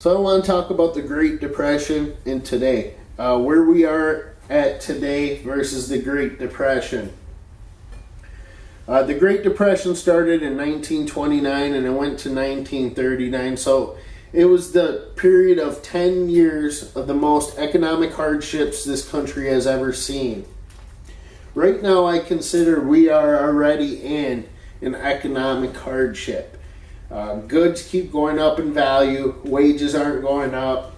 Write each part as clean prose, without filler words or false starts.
So I want to talk about the Great Depression and today. Where we are at today versus the Great Depression. The Great Depression started in 1929 and it went to 1939. So it was the period of 10 years of the most economic hardships this country has ever seen. Right now I consider we are already in an economic hardship. Goods keep going up in value, wages aren't going up,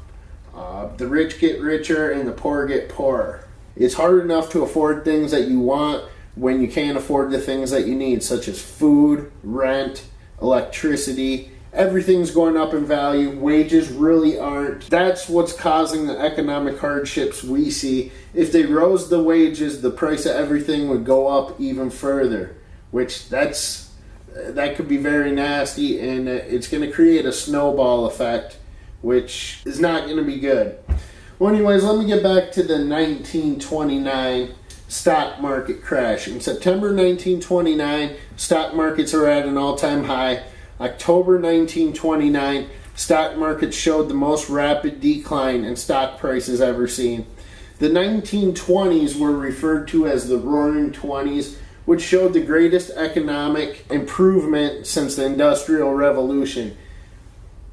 the rich get richer and the poor get poorer. It's hard enough to afford things that you want when you can't afford the things that you need, such as food, rent, electricity. Everything's going up in value, wages really aren't. That's what's causing the economic hardships we see. If they rose the wages, the price of everything would go up even further, which that could be very nasty, and it's going to create a snowball effect, which is not going to be good. Well, anyways, let me get back to the 1929 stock market crash. In September 1929, stock markets are at an all-time high. October 1929, stock markets showed the most rapid decline in stock prices ever seen. The 1920s were referred to as the Roaring Twenties, which showed the greatest economic improvement since the Industrial Revolution.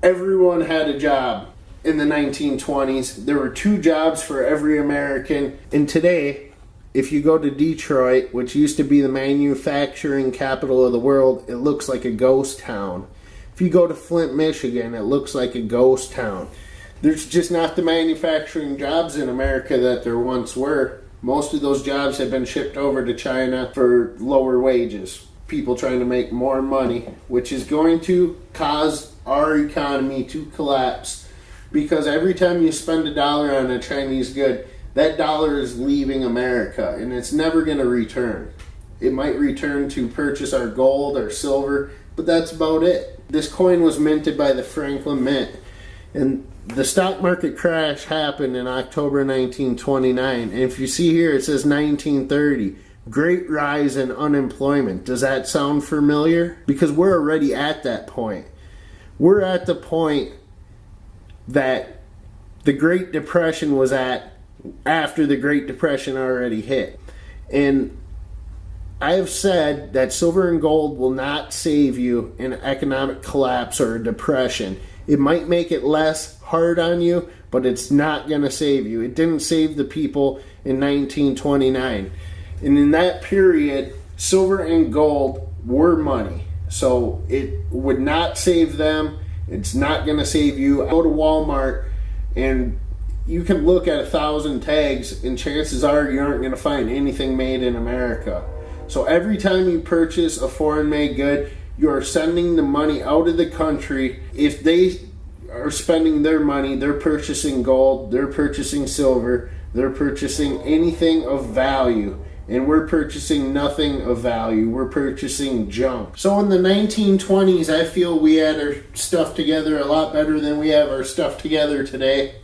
Everyone had a job in the 1920s. There were 2 jobs for every American. And today, if you go to Detroit, which used to be the manufacturing capital of the world, it looks like a ghost town. If you go to Flint, Michigan, it looks like a ghost town. There's just not the manufacturing jobs in America that there once were. Most of those jobs have been shipped over to China for lower wages. People trying to make more money, which is going to cause our economy to collapse, because every time you spend $1 on a Chinese good, that dollar is leaving America and it's never going to return. It might return to purchase our gold or silver, but that's about it. This coin was minted by the Franklin Mint, and the stock market crash happened in October 1929. And if you see here, it says 1930. Great rise in unemployment. Does that sound familiar? Because we're already at that point. We're at the point that the Great Depression was at after the Great Depression already hit. And I have said that silver and gold will not save you in an economic collapse or a depression. It might make it less hard on you, but it's not going to save you. It didn't save the people in 1929. And in that period, silver and gold were money. So it would not save them. It's not going to save you. Go to Walmart and you can look at 1,000 tags and chances are you aren't going to find anything made in America. So every time you purchase a foreign-made good, you're sending the money out of the country. If they are spending their money, they're purchasing gold, they're purchasing silver, they're purchasing anything of value. And we're purchasing nothing of value. We're purchasing junk. So in the 1920s, I feel we had our stuff together a lot better than we have our stuff together today.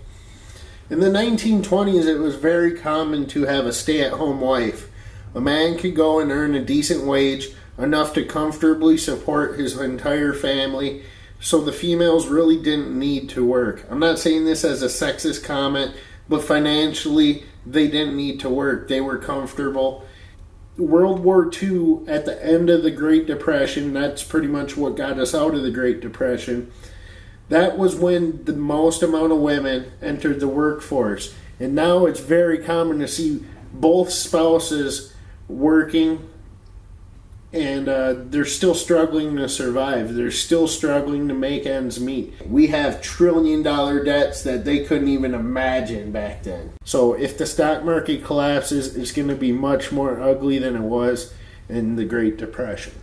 In the 1920s, it was very common to have a stay-at-home wife. A man could go and earn a decent wage, enough to comfortably support his entire family, so the females really didn't need to work. I'm not saying this as a sexist comment, but financially they didn't need to work. They were comfortable. World War II, at the end of the Great Depression, that's pretty much what got us out of the Great Depression. That was when the most amount of women entered the workforce. And now it's very common to see both spouses working, and they're still struggling to survive. They're still struggling to make ends meet. We have trillion-dollar debts that they couldn't even imagine back then. So if the stock market collapses, it's going to be much more ugly than it was in the Great Depression.